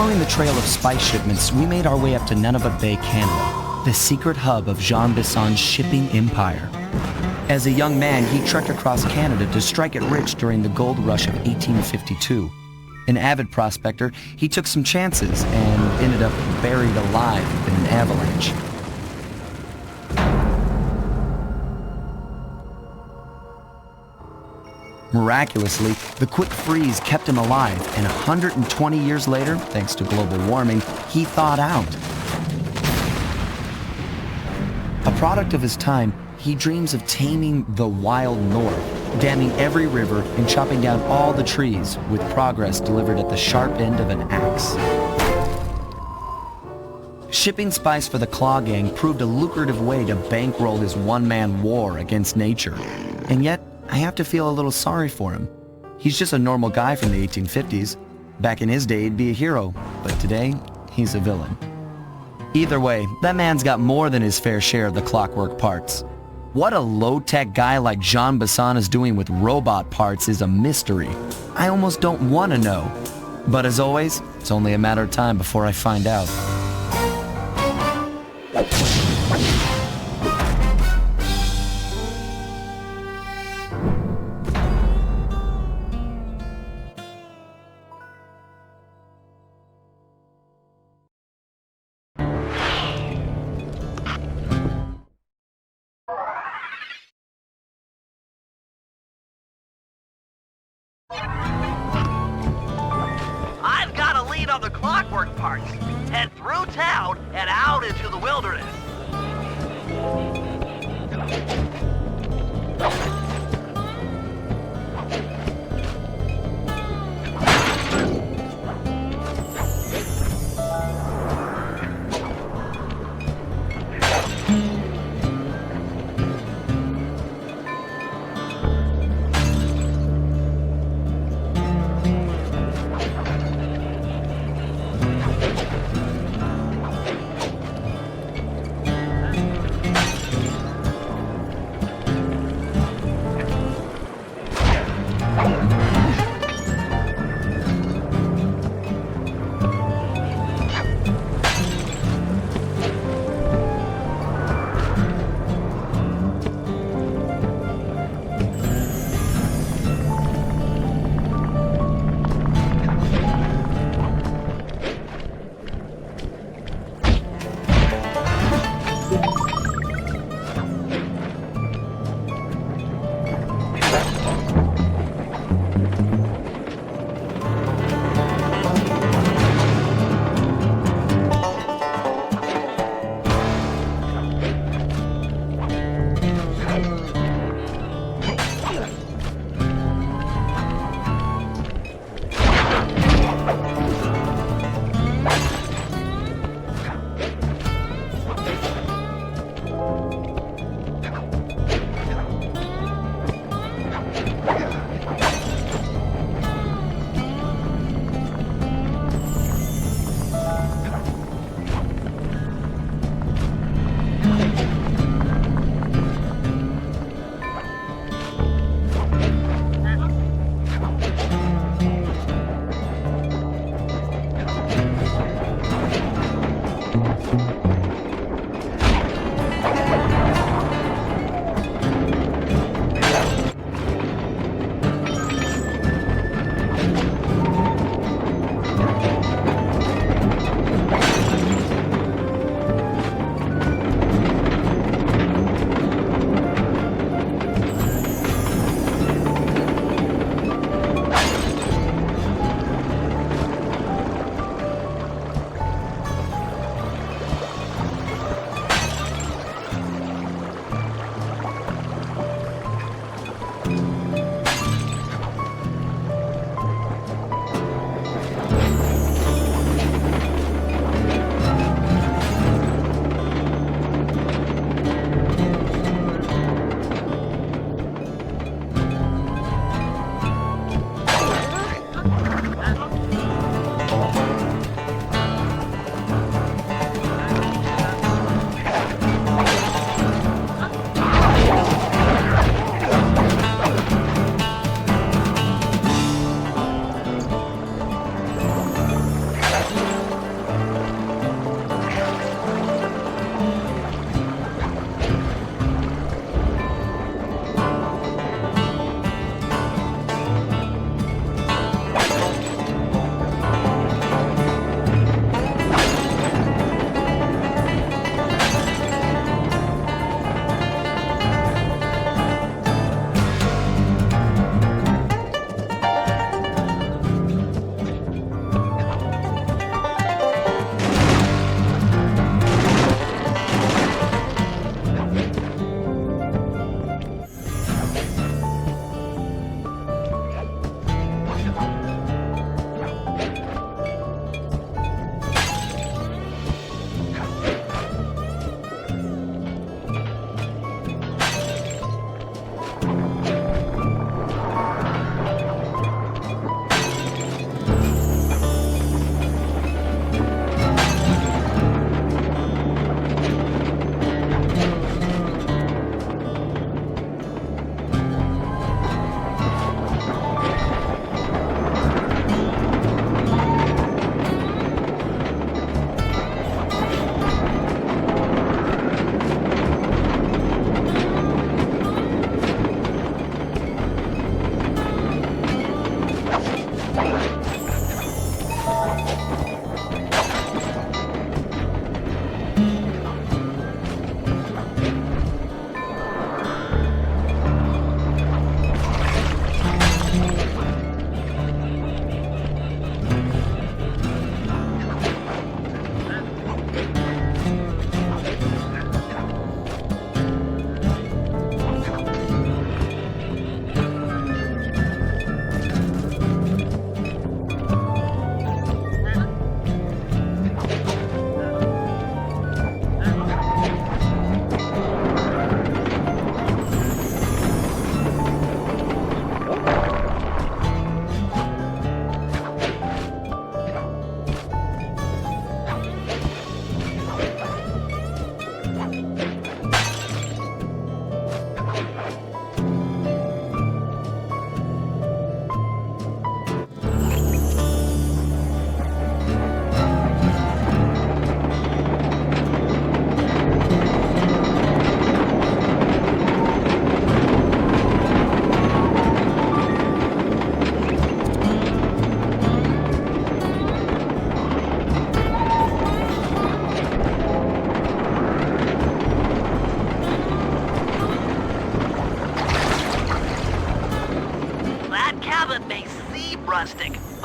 Following the trail of spice shipments, we made our way up to Nunavut Bay, Canada, the secret hub of Jean Bisson's shipping empire. As a young man, he trekked across Canada to strike it rich during the gold rush of 1852. An avid prospector, he took some chances and ended up buried alive in an avalanche. Miraculously, the quick freeze kept him alive, and 120 years later, thanks to global warming, he thawed out. A product of his time, he dreams of taming the wild north, damming every river and chopping down all the trees, with progress delivered at the sharp end of an axe. Shipping spice for the Claw Gang proved a lucrative way to bankroll his one-man war against nature. And yet, I have to feel a little sorry for him. He's just a normal guy from the 1850s. Back in his day, he'd be a hero, but today, he's a villain. Either way, that man's got more than his fair share of the Clockwerk parts. What a low-tech guy like Jean Bisson is doing with robot parts is a mystery. I almost don't want to know. But as always, it's only a matter of time before I find out. I've got a lead on the Clockwerk parts. Head through town and out into the wilderness.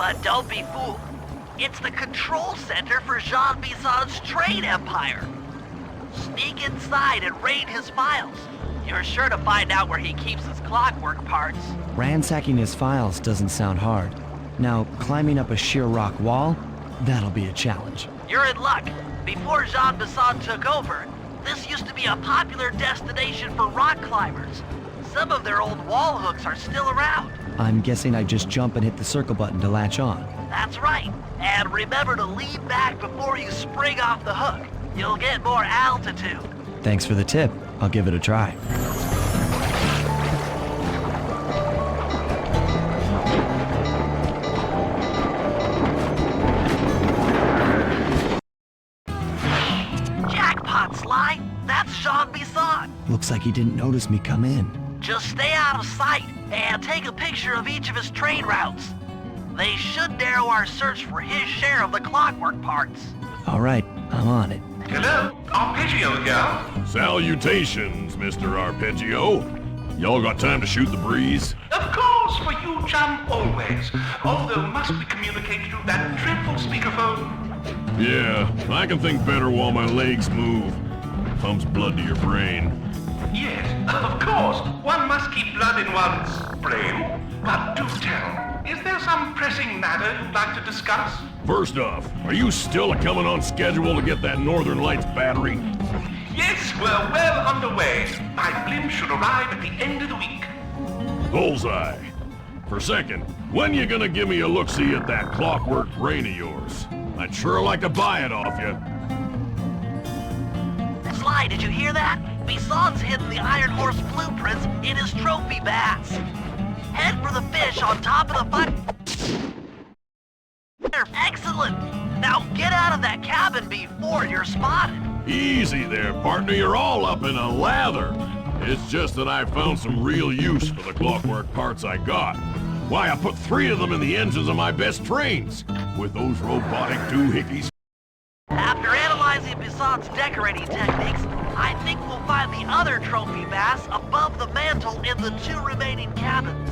But don't be fooled. It's the control center for Jean Bison's trade empire. Sneak inside and raid his files. You're sure to find out where he keeps his clockwork parts. Ransacking his files doesn't sound hard. Now, climbing up a sheer rock wall? That'll be a challenge. You're in luck. Before Jean Bison took over, this used to be a popular destination for rock climbers. Some of their old wall hooks are still around. I'm guessing I just jump and hit the circle button to latch on. That's right. And remember to lean back before you spring off the hook. You'll get more altitude. Thanks for the tip. I'll give it a try. Jackpot, Sly. That's Jean Bison. Looks like he didn't notice me come in. Just stay out of sight and take a picture of each of his trade routes. They should narrow our search for his share of the clockwork parts. All right, I'm on it. Hello, Arpeggio here. Salutations, Mr. Arpeggio. Y'all got time to shoot the breeze? Of course, for you, chum, always. Although must we communicate through that dreadful speakerphone? Yeah, I can think better while my legs move. Pumps blood to your brain. Yes, of course. One must keep blood in one's brain. But do tell, is there some pressing matter you'd like to discuss? First off, are you still coming on schedule to get that Northern Lights battery? Yes, we're well underway. My blimp should arrive at the end of the week. Bullseye. For second, when you gonna give me a look-see at that clockwork brain of yours? I'd sure like to buy it off you. Sly, did you hear that? Bison's hidden the Iron Horse blueprints in his trophy bass. Head for the fish on top of the fire. Excellent! Now get out of that cabin before you're spotted. Easy there, partner. You're all up in a lather. It's just that I found some real use for the clockwork parts I got. Why, I put 3 of them in the engines of my best trains. With those robotic doohickeys. After analyzing Bison's decorating techniques, I think we'll find the other trophy bass above the mantle in the 2 remaining cabins.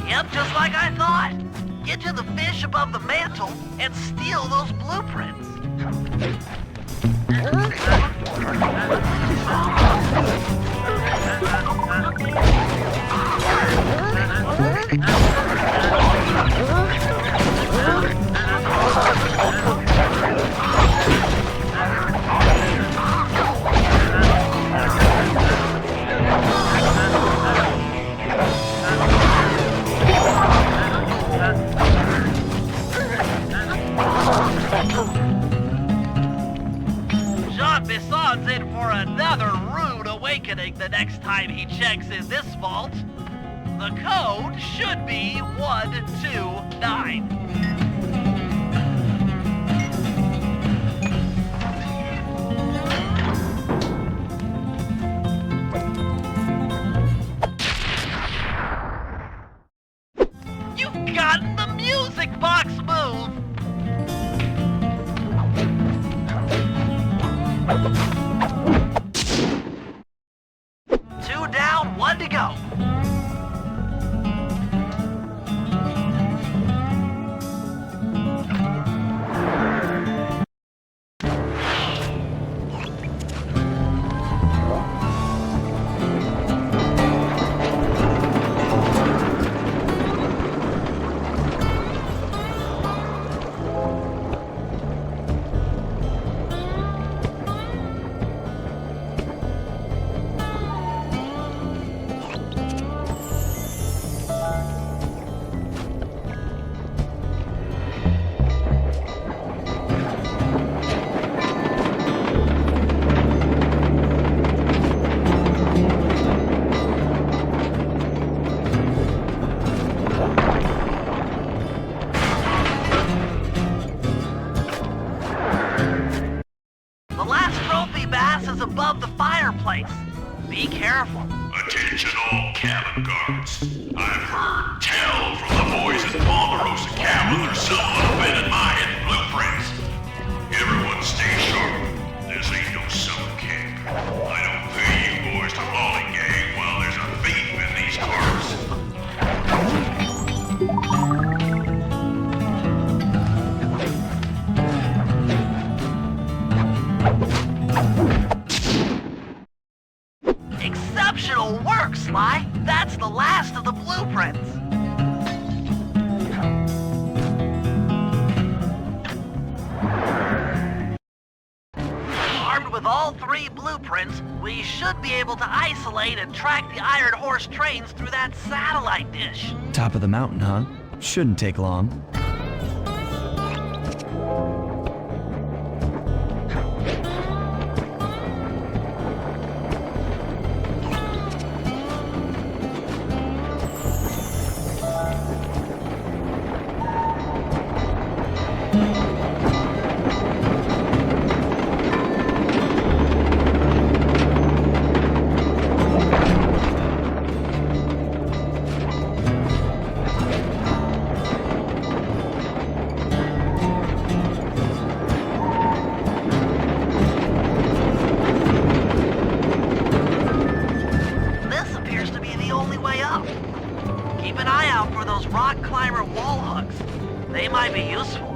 Yep, just like I thought. Get to the fish above the mantle and steal those blueprints. Jean Bison's in for another rude awakening the next time he checks in this vault. The code should be 129. You've gotten the music box move! 2 down, 1 to go. parts. I've heard tell from the boys at Ponderosa Cabin there's someone been in my hidden blueprints. Everyone stay sharp. This ain't no summer camp. I don't pay you boys to lollygag while there's a thief in these cars. Exceptional work, Sly. That's the last of the blueprints. Armed with all 3 blueprints, we should be able to isolate and track the Iron Horse trains through that satellite dish. Top of the mountain, huh? Shouldn't take long. Keep an eye out for those rock climber wall hooks. They might be useful.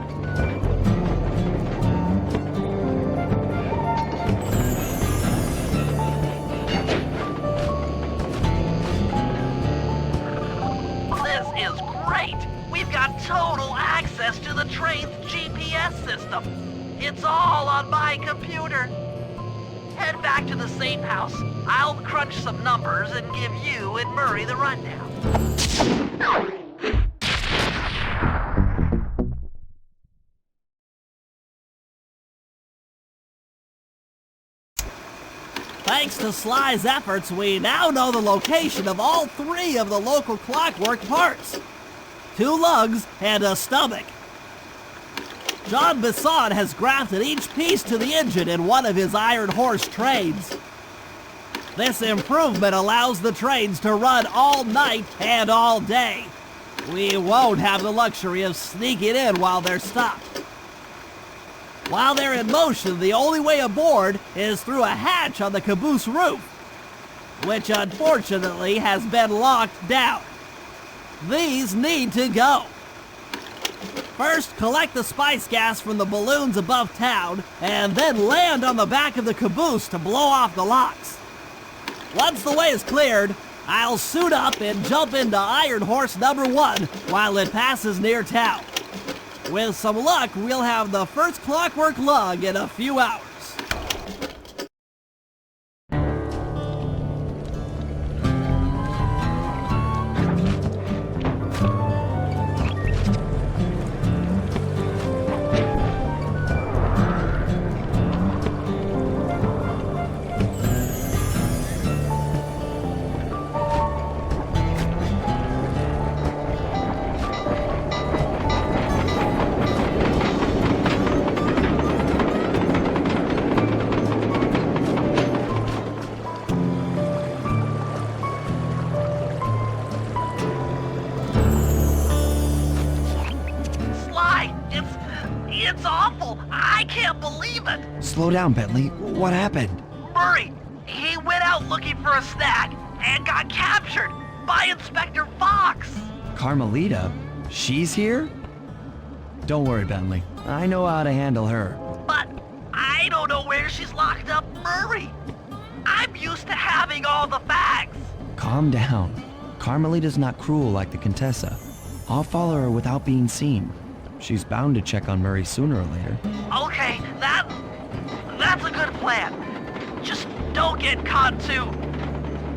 This is great! We've got total access to the train's GPS system. It's all on my computer. Head back to the safe house. I'll crunch some numbers and give you and Murray the rundown. Thanks to Sly's efforts, we now know the location of all 3 of the local Clockwerk parts. 2 lugs and a stomach. John Bisson has grafted each piece to the engine in one of his Iron Horse trains. This improvement allows the trains to run all night and all day. We won't have the luxury of sneaking in while they're stopped. While they're in motion, the only way aboard is through a hatch on the caboose roof, which unfortunately has been locked down. These need to go. First, collect the spice gas from the balloons above town, and then land on the back of the caboose to blow off the locks. Once the way is cleared, I'll suit up and jump into Iron Horse number 1 while it passes near town. With some luck, we'll have the first Clockwerk lug in a few hours. It's awful! I can't believe it! Slow down, Bentley. What happened? Murray, he went out looking for a snack and got captured by Inspector Fox! Carmelita? She's here? Don't worry, Bentley. I know how to handle her. But I don't know where she's locked up Murray. I'm used to having all the facts. Calm down. Carmelita's not cruel like the Contessa. I'll follow her without being seen. She's bound to check on Murray sooner or later. Okay, that's a good plan. Just don't get caught too.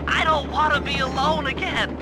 I don't want to be alone again.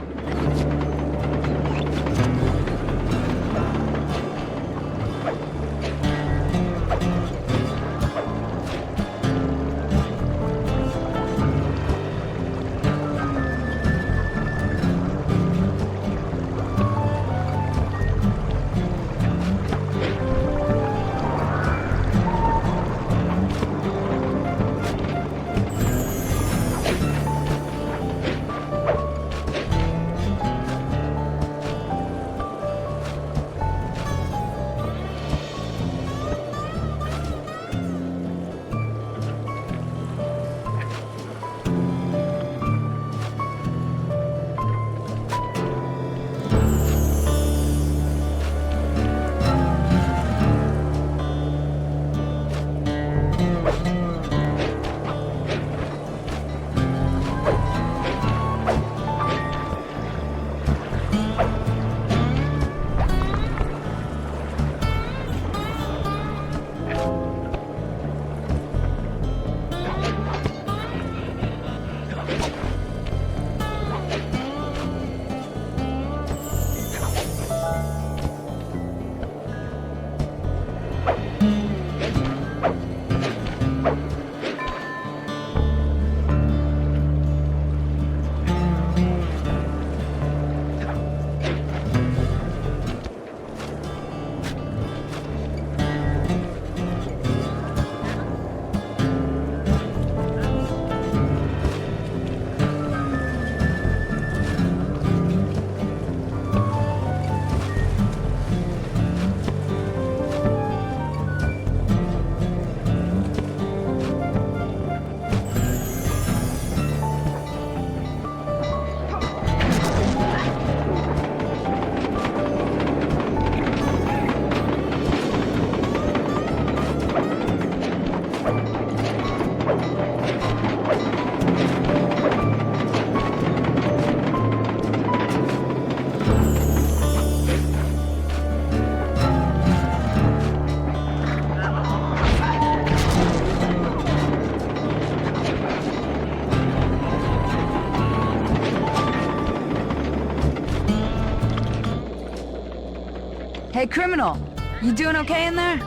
Hey, criminal! You doing okay in there?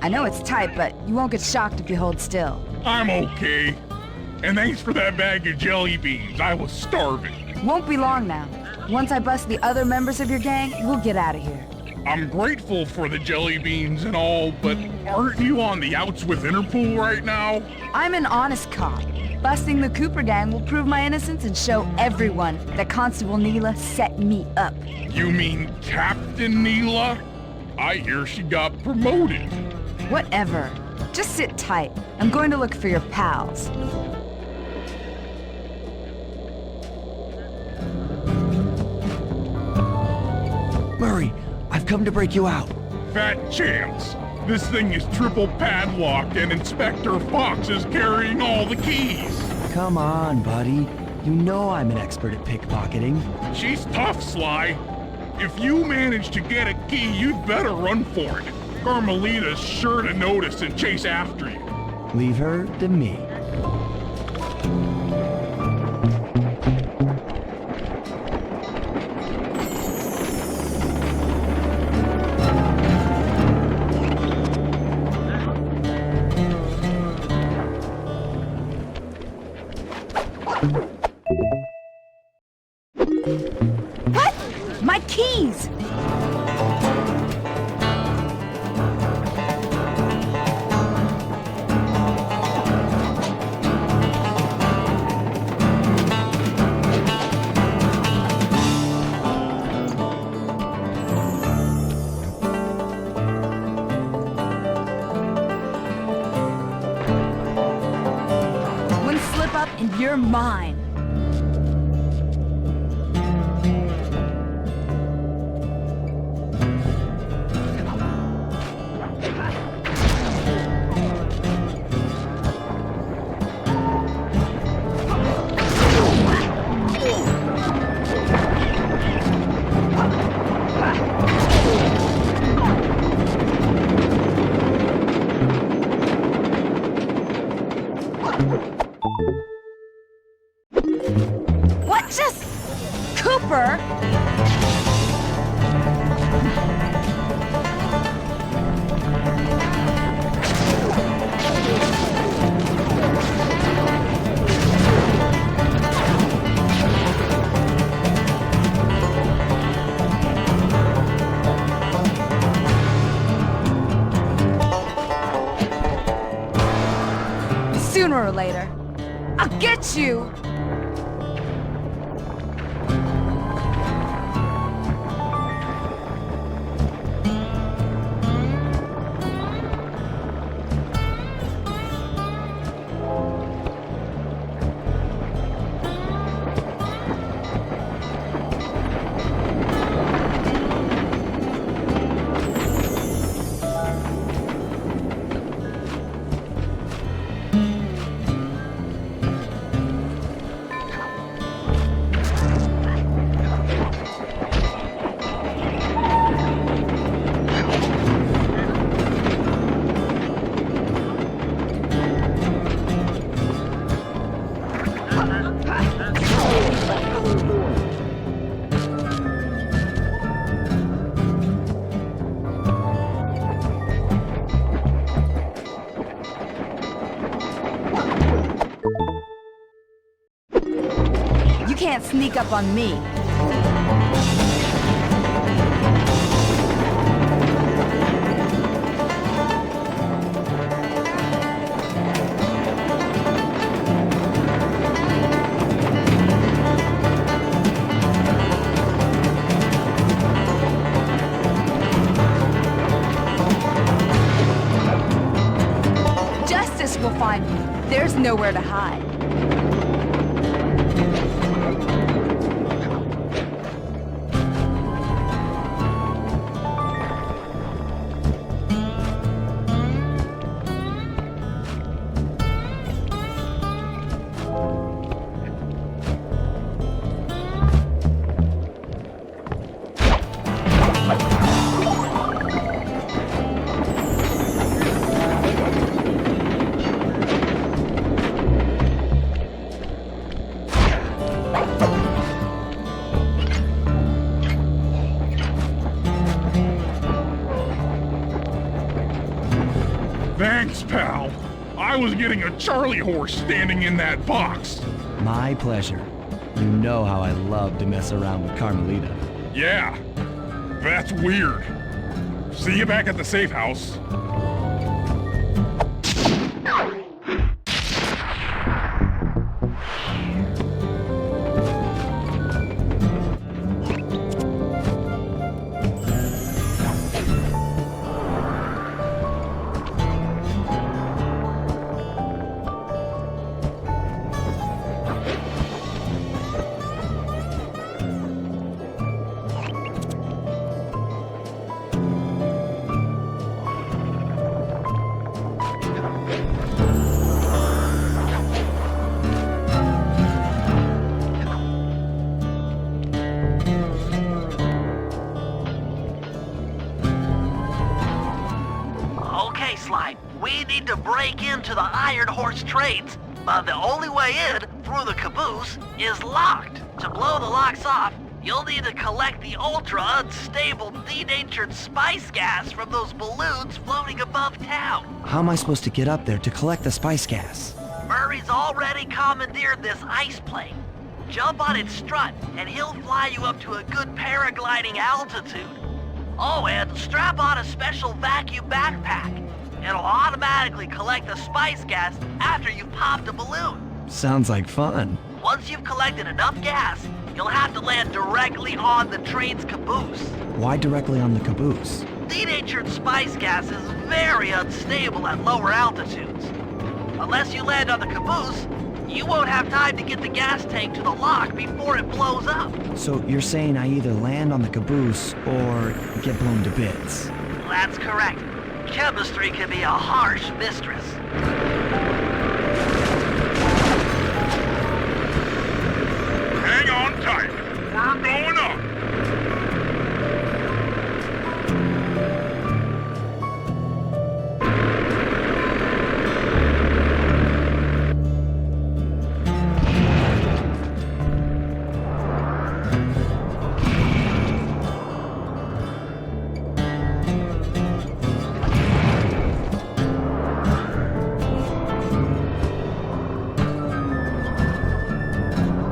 I know it's tight, but you won't get shocked if you hold still. I'm okay. And thanks for that bag of jelly beans. I was starving. Won't be long now. Once I bust the other members of your gang, we'll get out of here. I'm grateful for the jelly beans and all, but aren't you on the outs with Interpol right now? I'm an honest cop. Busting the Cooper gang will prove my innocence and show everyone that Constable Neela set me up. You mean Captain Neela? I hear she got promoted. Whatever. Just sit tight. I'm going to look for your pals. Murray, I've come to break you out. Fat chance. This thing is triple padlocked and Inspector Fox is carrying all the keys. Come on, buddy. You know I'm an expert at pickpocketing. She's tough, Sly. If you manage to get a key, you'd better run for it. Carmelita's sure to notice and chase after you. Leave her to me. What? My keys! One slip up and you're mine. What just... Cooper? Sooner or later, I'll get you! sneak up on me. Justice will find me. There's nowhere to hide. Thanks, pal. I was getting a Charlie horse standing in that box. My pleasure. You know how I love to mess around with Carmelita. Yeah, that's weird. See you back at the safe house. Okay, Sly, we need to break into the Iron Horse trades, but the only way in, through the caboose, is locked. To blow the locks off, you'll need to collect the ultra-unstable, denatured spice gas from those balloons floating above town. How am I supposed to get up there to collect the spice gas? Murray's already commandeered this ice plane. Jump on its strut, and he'll fly you up to a good paragliding altitude. Oh, and strap on a special vacuum backpack. It'll automatically collect the spice gas after you've popped a balloon. Sounds like fun. Once you've collected enough gas, you'll have to land directly on the train's caboose. Why directly on the caboose? Denatured spice gas is very unstable at lower altitudes. Unless you land on the caboose, you won't have time to get the gas tank to the lock before it blows up. So you're saying I either land on the caboose or get blown to bits? That's correct. Chemistry can be a harsh mistress. Hang on tight. We're going up.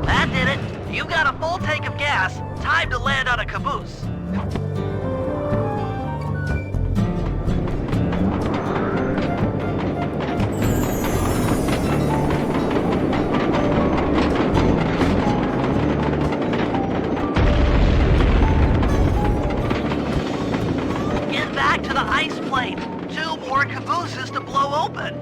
That did it. You've got a full tank of gas. Time to land on a caboose. Get back to the ice plane. 2 more cabooses to blow open.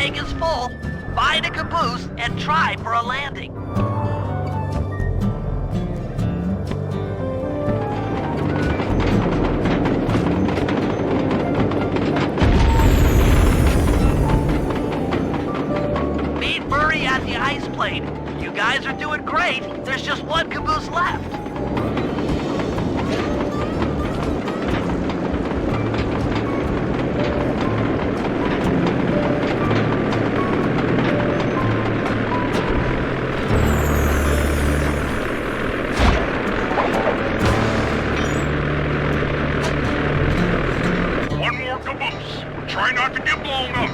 tank is full, find a caboose and try for a landing. Meet Murray at the ice plane. You guys are doing great. There's just one caboose left. One more caboose. Try not to get blown up.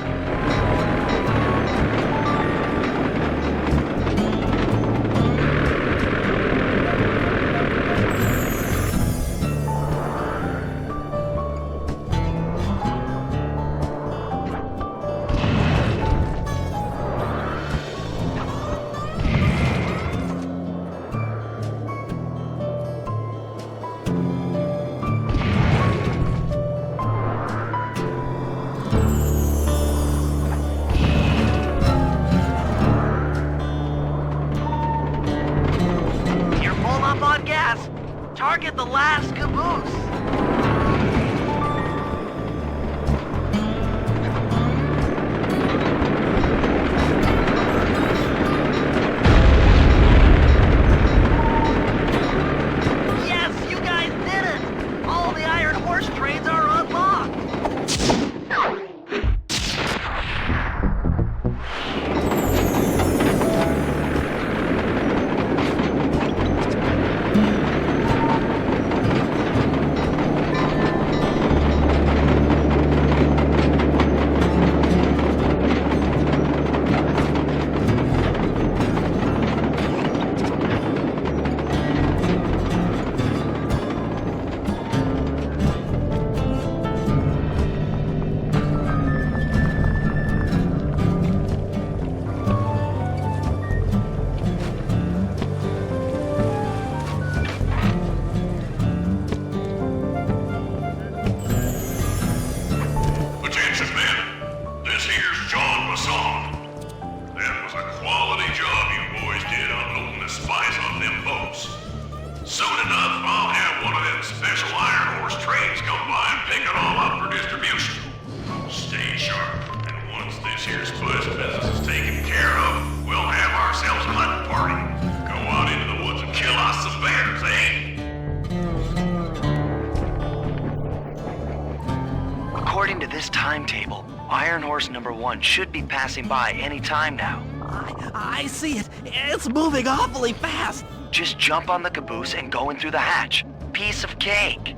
Target the last caboose. Yes, you guys did it! All the Iron Horse trains are unlocked! According to this timetable, Iron Horse number 1 should be passing by any time now. I see it. It's moving awfully fast. Just jump on the caboose and go in through the hatch. Piece of cake.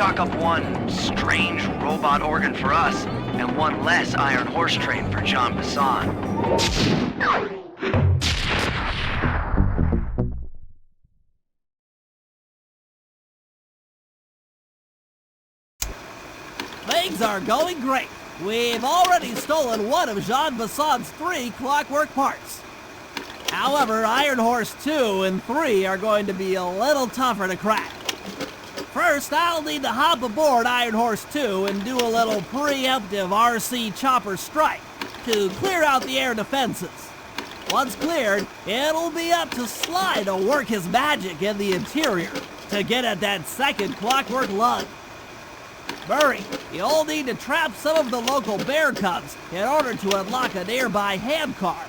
chalk up one strange robot organ for us, and one less iron horse train for John Bassan. Things are going great. We've already stolen one of Jean Bassan's 3 Clockwerk parts. However, Iron Horse 2 and 3 are going to be a little tougher to crack. First, I'll need to hop aboard Iron Horse 2 and do a little preemptive RC chopper strike to clear out the air defenses. Once cleared, it'll be up to Sly to work his magic in the interior to get at that second Clockwerk lug. Murray, you'll need to trap some of the local bear cubs in order to unlock a nearby hand car.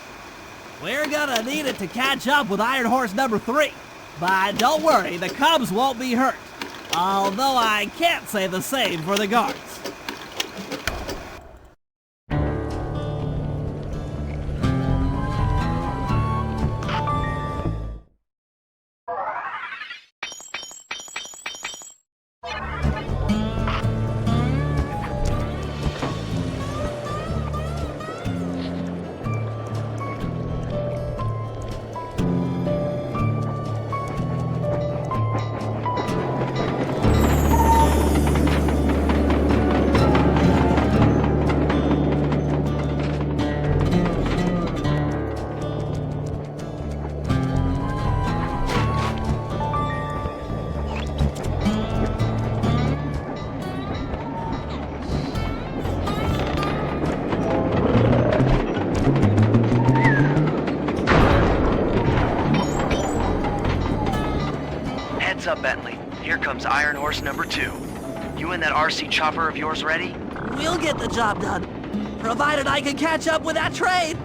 We're gonna need it to catch up with Iron Horse number 3. But don't worry, the cubs won't be hurt. Although I can't say the same for the guards. Heads up, Bentley. Here comes Iron Horse number 2. You and that RC chopper of yours ready? We'll get the job done, provided I can catch up with that train.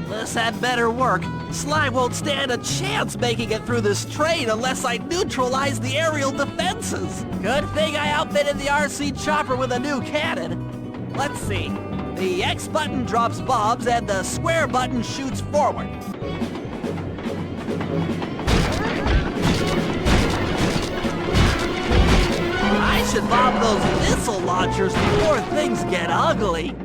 This had better work. Sly won't stand a chance making it through this train unless I neutralize the aerial defenses. Good thing I outfitted the RC chopper with a new cannon. Let's see. The X button drops bombs and the square button shoots forward. I should bomb those missile launchers before things get ugly.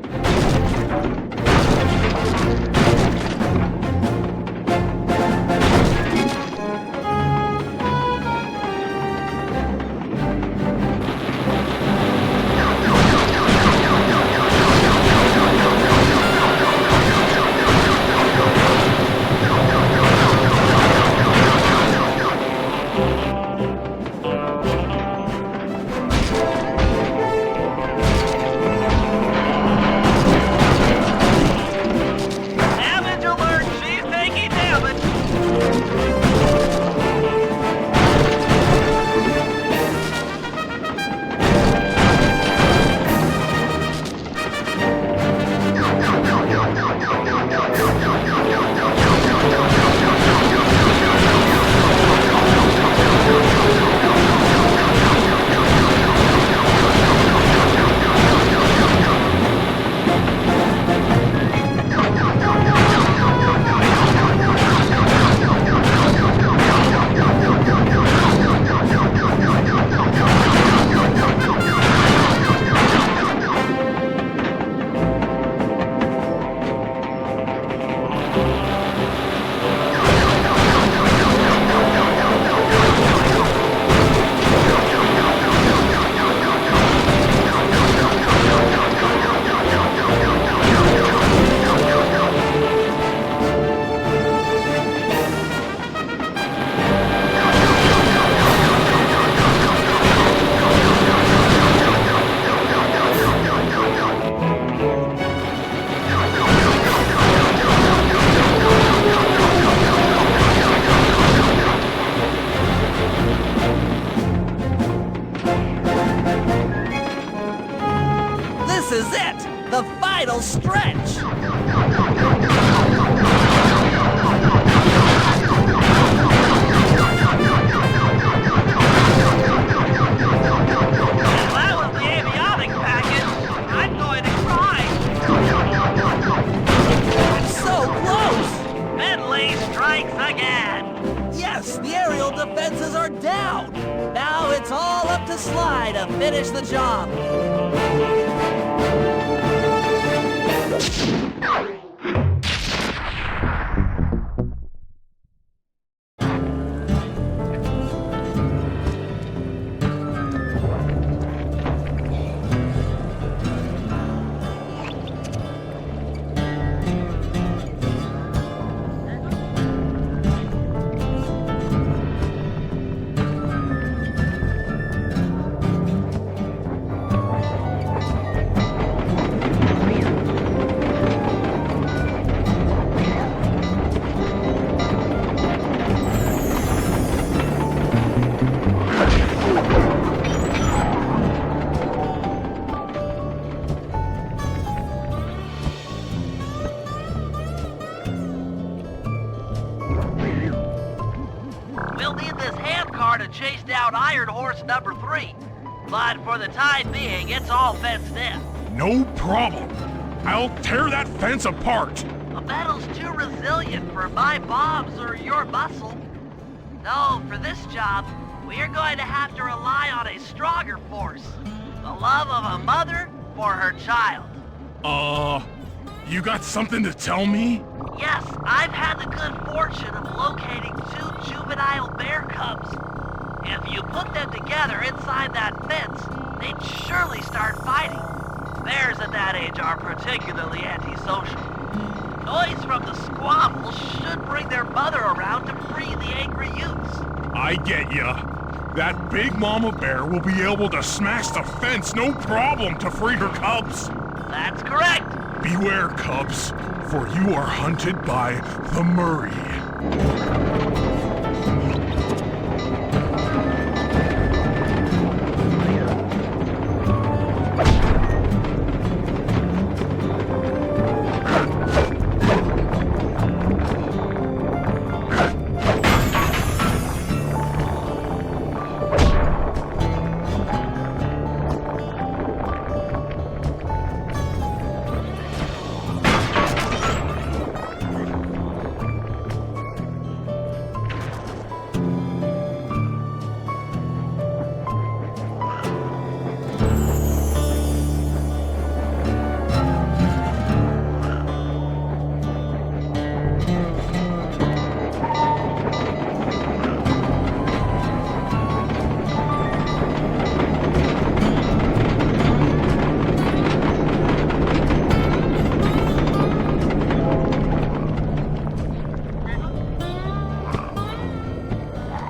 This is it! The final stretch! finish the job. We'll need this handcar to chase down Iron Horse number 3. But for the time being, it's all fenced in. No problem. I'll tear that fence apart. The metal's too resilient for my bombs or your muscle. No, for this job, we are going to have to rely on a stronger force. The love of a mother for her child. You got something to tell me? Yes, I've had the good fortune of locating 2 juvenile bear cubs. If you put them together inside that fence, they'd surely start fighting. Bears at that age are particularly antisocial. Noise from the squabble should bring their mother around to free the angry youths. I get ya. That big mama bear will be able to smash the fence no problem to free her cubs. That's correct. Beware, cubs, for you are hunted by the Murray.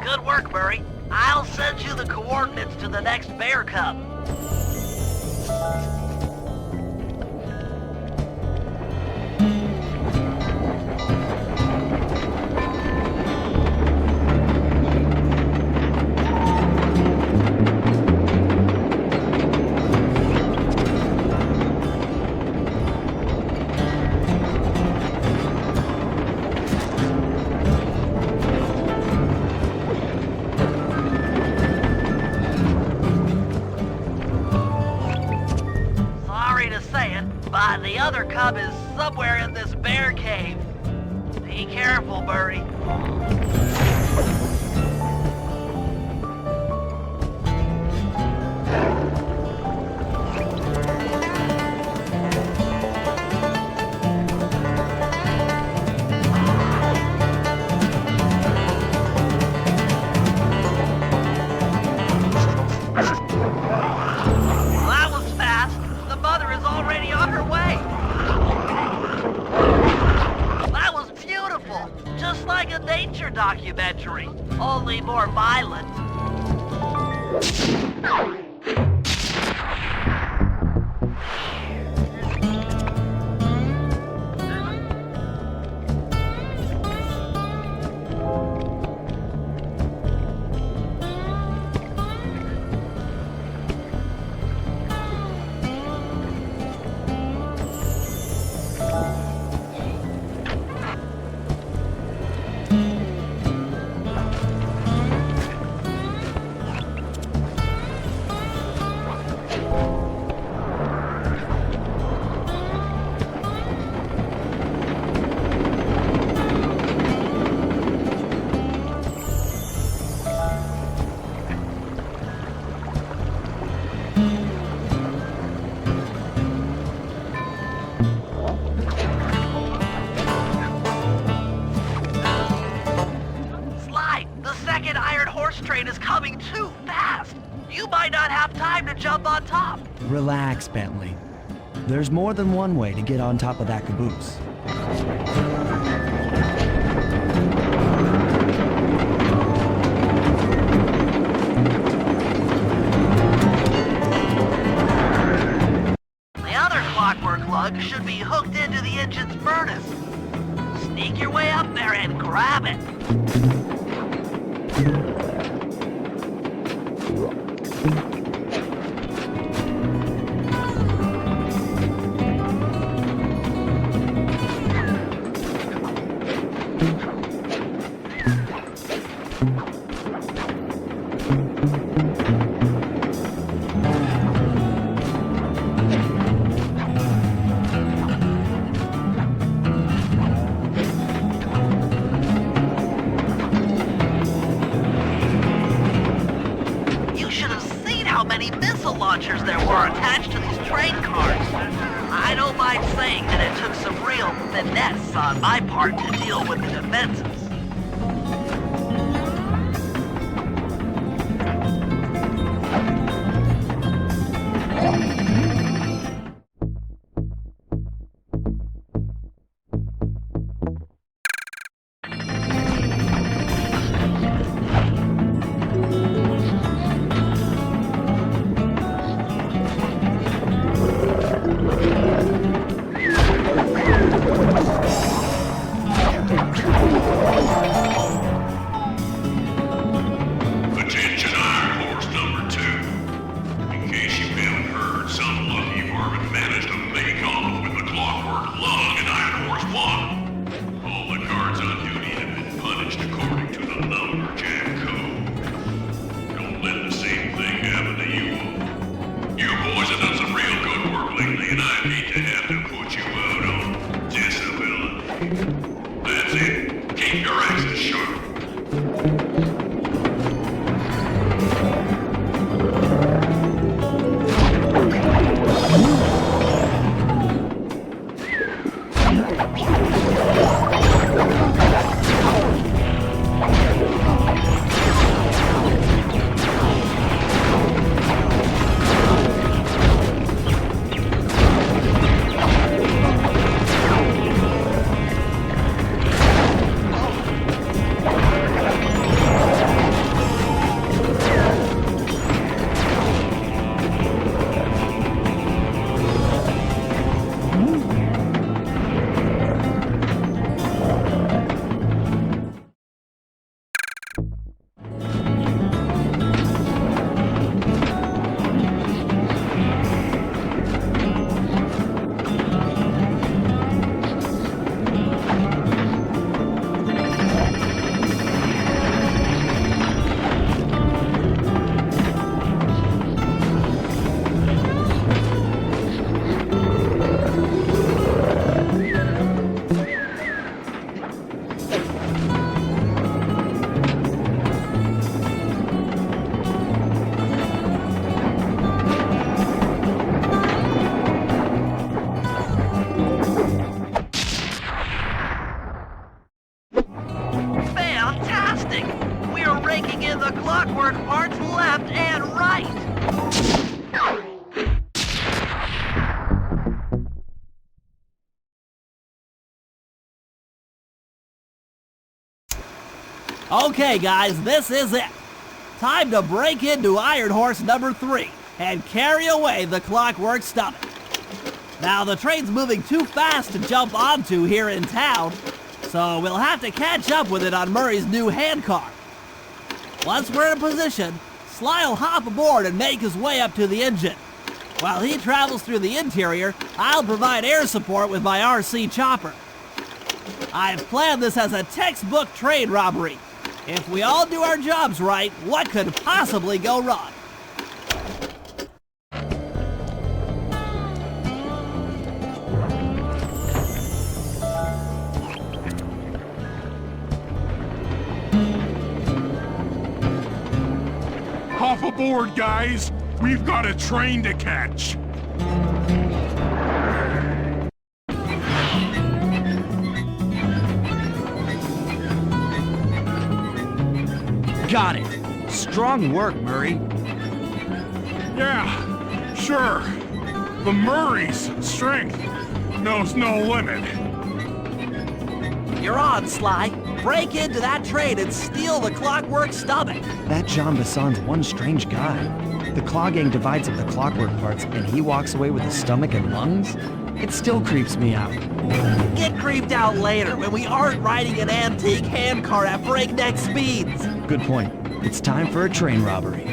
Good work, Murray. I'll send you the coordinates to the next bear cub. But the other cub is somewhere in this bear cave. Be careful, Murray. That was fast. The mother is already on her way. That was beautiful. Just like a nature documentary, only more violent. Relax, Bentley. There's more than one way to get on top of that caboose. The other Clockwerk lug should be hooked into the engine's furnace. Sneak your way up there and grab it. Launchers there were attached to these train cars. I don't mind saying that it took some real finesse on my part to deal with the defenses. Okay guys, this is it. Time to break into Iron Horse number 3 and carry away the Clockwerk stomach. Now the train's moving too fast to jump onto here in town, so we'll have to catch up with it on Murray's new handcar. Once we're in position, Sly will hop aboard and make his way up to the engine. While he travels through the interior, I'll provide air support with my RC chopper. I've planned this as a textbook train robbery. If we all do our jobs right, what could possibly go wrong? Hop aboard, guys. We've got a train to catch. Got it. Strong work, Murray. Yeah, Sure. The Murray's strength knows no limit. You're on, Sly. Break into that train and steal the Clockwerk stomach. That Jean Bisson's one strange guy. The Claw Gang divides up the Clockwerk parts and he walks away with the stomach and lungs? It still creeps me out. Get creeped out later when we aren't riding an antique handcar at breakneck speeds. Good point. It's time for a train robbery.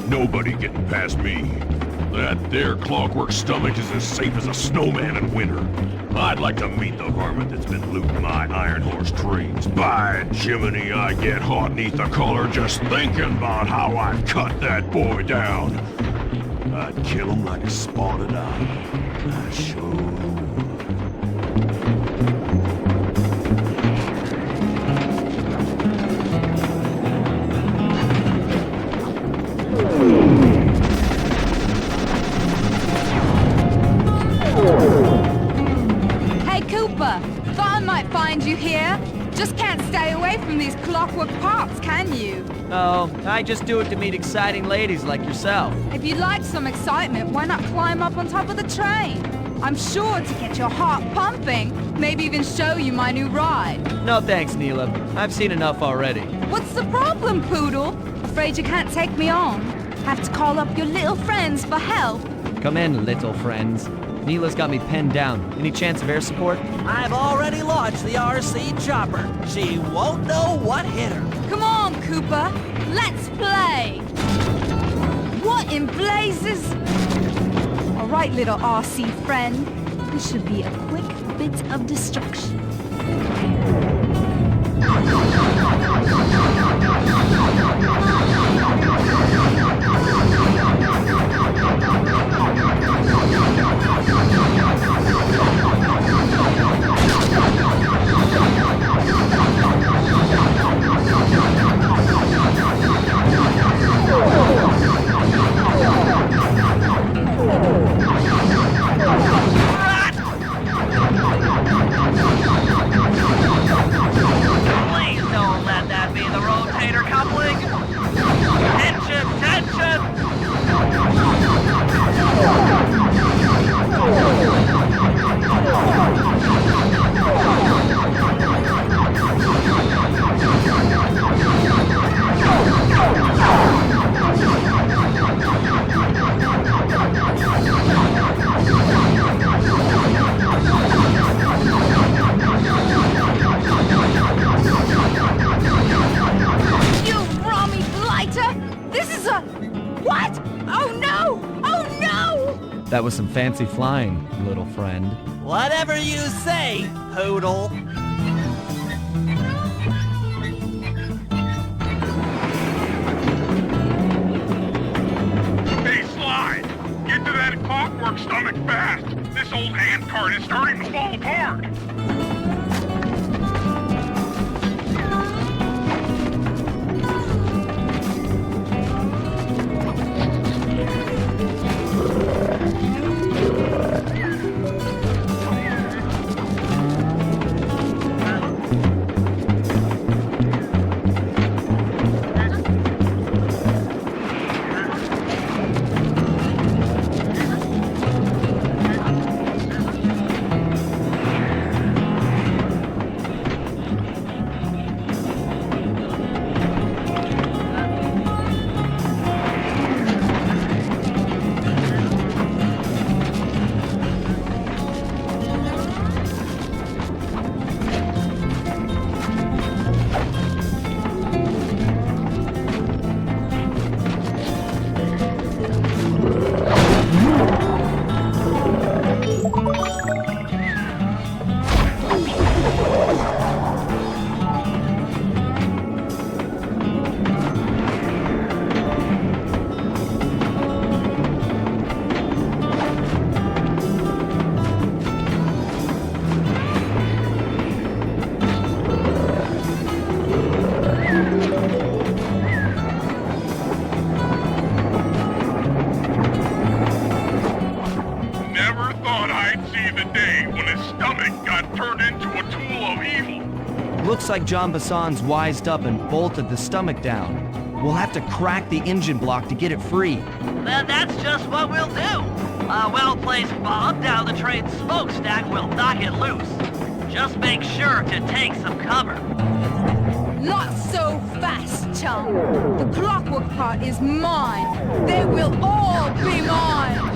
Nobody getting past me. That there Clockwerk stomach is as safe as a snowman in winter. I'd like to meet the varmint that's been looting my Iron Horse trains. By Jiminy, I get hot neath the collar just thinking about how I'd cut that boy down. I'd kill him like a spotted owl. I sure would. Hey, Cooper. Thought I might find you here. Just can't stay away from these Clockwerk parts, can you? Oh, I just do it to meet exciting ladies like yourself. If you'd like some excitement, why not climb up on top of the train? I'm sure to get your heart pumping. Maybe even show you my new ride. No thanks, Neela. I've seen enough already. What's the problem, Poodle? Afraid you can't take me on? Have to call up your little friends for help? Come in, little friends. Neela's got me pinned down. Any chance of air support? I've already launched the RC chopper. She won't know what hit her. Come on, Cooper. Let's play. What in blazes? All right, little RC friend. This should be a quick bit of destruction. Please don't let that be the rotator coupling. Tension, tension. You Rummy blighter! This is a... What? Oh no! Oh no! That was some fancy flying, little friend. Whatever you say, Poodle. Hey, Sly! Get to that Clockwerk stomach fast! This old handcart is starting to fall apart! might see the day when his stomach got turned into a tool of evil. Looks like John Bassan's wised up and bolted the stomach down. We'll have to crack the engine block to get it free. Then that's just what we'll do. A well-placed bomb down the train's smokestack will knock it loose. Just make sure to take some cover. Not so fast, chum. The clockwork part is mine. They will all be mine.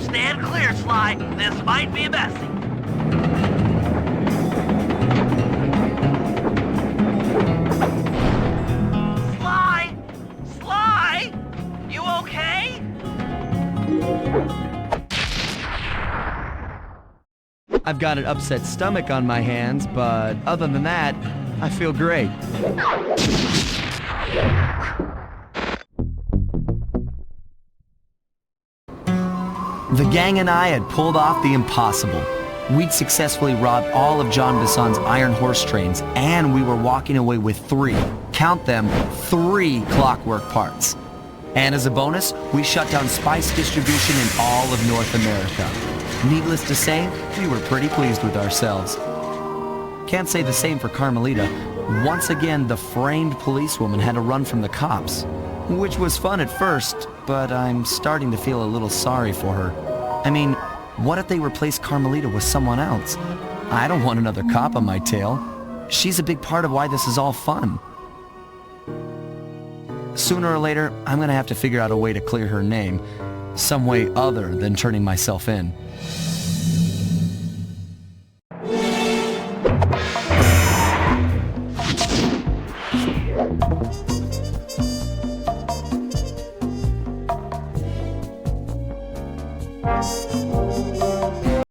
Stand clear, Sly. This might be messy. Sly! Sly! You okay? I've got an upset stomach on my hands, but other than that, I feel great. The gang and I had pulled off the impossible. We'd successfully robbed all of John Bassan's iron horse trains, and we were walking away with 3, count them, 3 Clockwerk parts. And as a bonus, we shut down spice distribution in all of North America. Needless to say, we were pretty pleased with ourselves. Can't say the same for Carmelita. Once again, the framed policewoman had to run from the cops, which was fun at first, but I'm starting to feel a little sorry for her. I mean, what if they replaced Carmelita with someone else? I don't want another cop on my tail. She's a big part of why this is all fun. Sooner or later, I'm gonna have to figure out a way to clear her name, some way other than turning myself in.